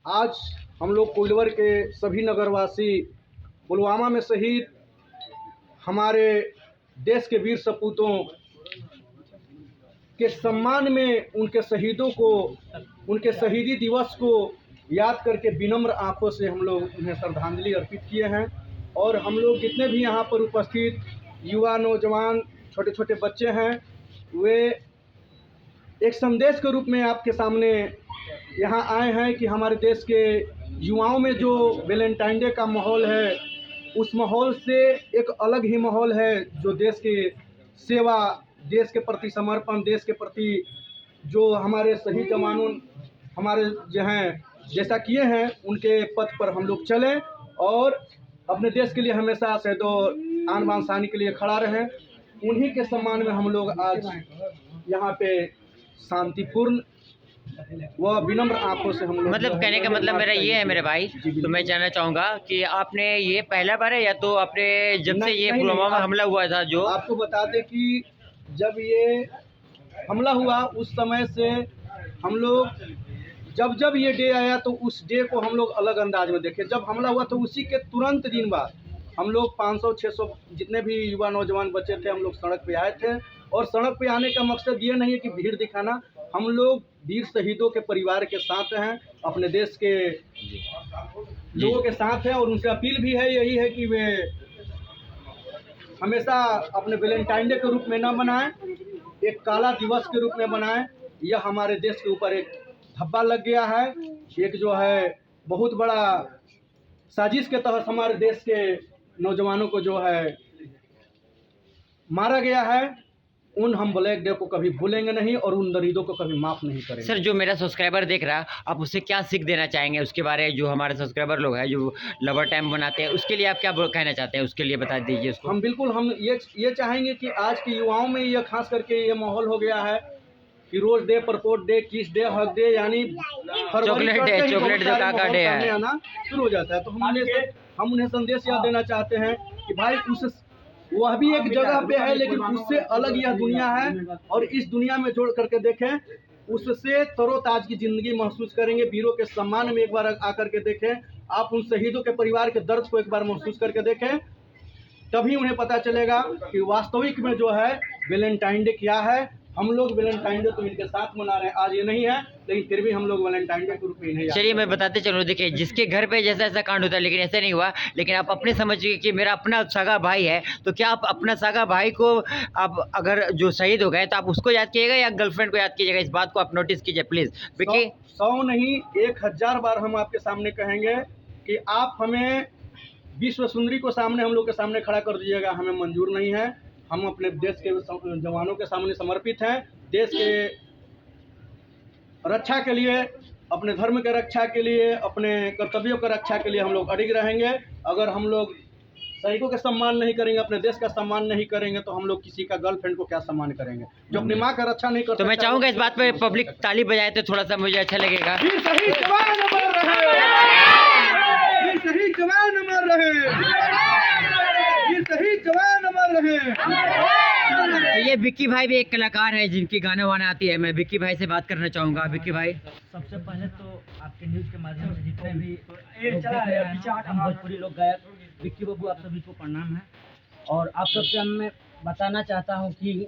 आज हम लोग कोइलवर के सभी नगरवासी पुलवामा में शहीद हमारे देश के वीर सपूतों के सम्मान में उनके शहीदों को, उनके शहीदी दिवस को याद करके विनम्र आंखों से हम लोग उन्हें श्रद्धांजलि अर्पित किए हैं। और हम लोग जितने भी यहाँ पर उपस्थित युवा, नौजवान, छोटे छोटे बच्चे हैं, वे एक संदेश के रूप में आपके सामने यहाँ आए हैं कि हमारे देश के युवाओं में जो वैलेंटाइन डे का माहौल है, उस माहौल से एक अलग ही माहौल है जो देश की सेवा, देश के प्रति समर्पण, देश के प्रति जो हमारे शहीद जवानों हमारे जो हैं जैसा किए हैं, उनके पथ पर हम लोग चलें और अपने देश के लिए हमेशा शहीदों आन बान शान के लिए खड़ा रहें। उन्हीं के सम्मान में हम लोग आज यहाँ पे शांतिपूर्ण व विनम्र आंखों से हम लोग, मतलब कहने का मतलब मेरा ये है मेरे भाई, तो मैं जानना चाहूँगा कि आपने ये पहला बार है या तो आपने जब से ये पुलवामा में हमला हुआ था, जो आपको बता दें कि जब ये हमला हुआ उस समय से हम लोग जब ये डे आया तो उस डे को हम लोग अलग अंदाज में देखे। जब हमला हुआ तो उसी के तुरंत दिन बाद हम लोग 500-600 जितने भी युवा नौजवान बच्चे थे, हम लोग सड़क पे आए थे। और सड़क पे आने का मकसद ये नहीं है कि भीड़ दिखाना, हम लोग वीर शहीदों के परिवार के साथ हैं, अपने देश के लोगों के साथ हैं। और उनसे अपील भी है, यही है कि वे हमेशा अपने वैलेंटाइन डे के रूप में न मनाएं, एक काला दिवस के रूप में मनाएं। यह हमारे देश के ऊपर एक धब्बा लग गया है, एक जो है बहुत बड़ा साजिश के तहत हमारे देश के नौजवानों को जो है मारा गया है। हम ब्लैक डे को कभी भूलेंगे नहीं और उन दरिद्रों को कभी माफ़ नहीं करेंगे। सर, जो मेरा सब्सक्राइबर देख रहा है, आप उससे क्या सीख देना चाहेंगे उसके बारे में? जो हमारे सब्सक्राइबर लोग हैं जो लवर टाइम बनाते हैं, उसके लिए आप क्या कहना चाहते हैं? उसके लिए बता दीजिए उसको। हम ये चाहेंगे कि आज के युवाओं में ये खास करके ये माहौल हो गया है कि रोज डे, प्रपोज डे, किस डे, हक डे, यानी चॉकलेट डे, चॉकलेट जो का डे है, आना शुरू हो जाता है। तो हम उन्हें संदेश यह देना चाहते हैं कि भाई वह भी एक जगह पे है, लेकिन उससे अलग यह दुनिया है और इस दुनिया में जोड़ करके देखें, उससे तरोताज की ज़िंदगी महसूस करेंगे। वीरों के सम्मान में एक बार आकर के देखें, आप उन शहीदों के परिवार के दर्द को एक बार महसूस करके देखें, तभी उन्हें पता चलेगा कि वास्तविक में जो है वैलेंटाइन डे क्या है। हम लोग वैलेंटाइन डे तो इनके साथ मना रहे हैं, आज ये नहीं है, लेकिन फिर भी हम लोग वैलेंटाइन डे के रूप में नहीं। चलिए मैं बताते चलूँ, देखिए जिसके घर पे जैसा ऐसा कांड होता है, लेकिन ऐसा नहीं हुआ। लेकिन आप अपने समझिए कि मेरा अपना सगा भाई है, तो क्या आप अपना सगा भाई को, आप अगर जो शहीद हो गए तो आप उसको याद कीजिएगा या गर्लफ्रेंड को याद कीजिएगा? इस बात को आप नोटिस कीजिए प्लीज़। 100 नहीं 1000 बार हम आपके सामने कहेंगे कि आप हमें विश्व सुंदरी को सामने, हम लोग के सामने खड़ा कर दीजिएगा, हमें मंजूर नहीं है। हम अपने देश के जवानों के सामने समर्पित हैं, देश के रक्षा के लिए, अपने धर्म के रक्षा के लिए, अपने कर्तव्यों की रक्षा के लिए हम लोग अडिग रहेंगे। अगर हम लोग शहीदों का सम्मान नहीं करेंगे, अपने देश का सम्मान नहीं करेंगे, तो हम लोग किसी का गर्लफ्रेंड को क्या सम्मान करेंगे जो अपनी माँ का रक्षा नहीं कर सकता। तो मैं चाहूँगा इस बात पे पब्लिक ताली बजाए तो थोड़ा सा मुझे अच्छा लगेगा। शहीद जवान अमर रहे, शहीद जवान अमर रहे, शहीद जवान अमर रहे। ये विक्की भाई भी एक कलाकार है जिनकी गाना वाना आती है। मैं विक्की भाई से बात करना चाहूँगा। विक्की भाई, सबसे पहले तो आपके न्यूज़ के माध्यम से जितने भी हम भोजपुरी लोग गायक, विक्की बाबू, आप सभी को प्रणाम है। और आप सबसे मैं बताना चाहता हूँ कि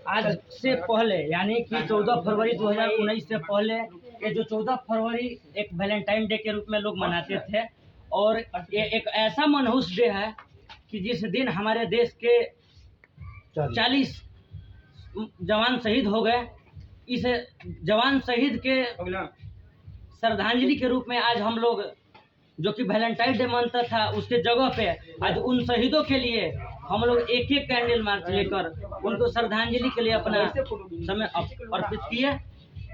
आज से पहले, यानी कि 14 फरवरी 2019 से पहले, ये जो 14 फरवरी एक वैलेंटाइन डे के रूप में लोग मनाते थे, और ये एक ऐसा मनहूस डे है कि जिस दिन हमारे देश के 40 जवान शहीद हो गए। इस जवान शहीद के श्रद्धांजलि के रूप में आज हम लोग, जो कि वैलेंटाइन डे मनता था, उसके जगह पे आज उन शहीदों के लिए हम लोग एक कैंडल मार्च लेकर उनको श्रद्धांजलि के लिए अपना समय अर्पित किए।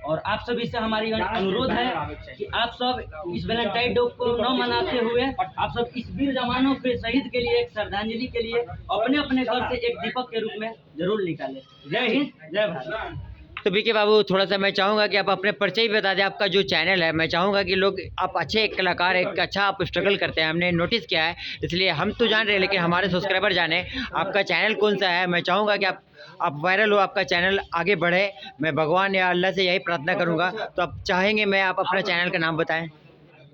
और आप सभी से हमारी अनुरोध है कि आप सब इस वैलेंटाइन डे को न मनाते हुए आप सब इस वीर जवानों के शहीद के लिए, एक श्रद्धांजलि के लिए अपने अपने घर से एक दीपक के रूप में जरूर निकालें। जय हिंद, जय भारत। तो विक्की बाबू, थोड़ा सा मैं चाहूँगा कि आप अपने परिचय भी बता दें। आपका जो चैनल है, मैं चाहूँगा कि लोग, आप अच्छे एक कलाकार, एक अच्छा आप स्ट्रगल करते हैं, हमने नोटिस किया है, इसलिए हम तो जान रहे हैं लेकिन हमारे सब्सक्राइबर जाने आपका चैनल कौन सा है। मैं चाहूँगा कि आप वायरल हो, आपका चैनल आगे बढ़े। मैं भगवान या अल्लाह से यही प्रार्थना करूँगा। तो आप चाहेंगे मैं आप अपना चैनल का नाम बताएँ?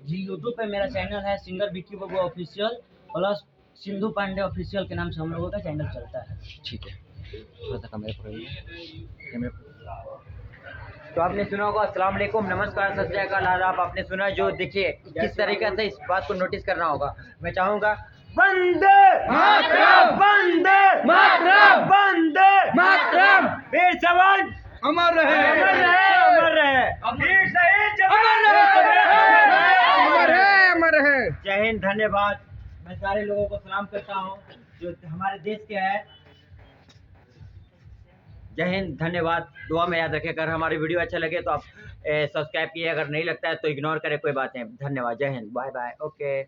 जी यूट्यूब पे मेरा चैनल है singer Vicky Babbu official plus Sindhu Pandey official के नाम से हम लोगों का चैनल चलता है। ठीक है, थोड़ा सा कैमरे पकड़िए, तो आपने सुना होगा अस्सलाम वालेकुम, नमस्कार, सत श्री अकाल, आदाब। आपने सुना, जो देखिए किस तरीके से इस बात को नोटिस करना होगा। मैं चाहूँगा वंदे मातरम, वंदे मातरम, वंदे मातरम, वीर जवान अमर रहे, अमर रहे, अमर रहे, वीर शहीद जवान अमर है, अमर है। जय हिंद, धन्यवाद। मैं सारे लोगों को सलाम करता हूँ जो हमारे देश के हैं। जय हिंद, धन्यवाद। दुआ में याद रखें। अगर हमारी वीडियो अच्छा लगे तो आप सब्सक्राइब कीजिए, अगर नहीं लगता है तो इग्नोर करें, कोई बात नहीं। धन्यवाद, जय हिंद, बाय बाय, ओके।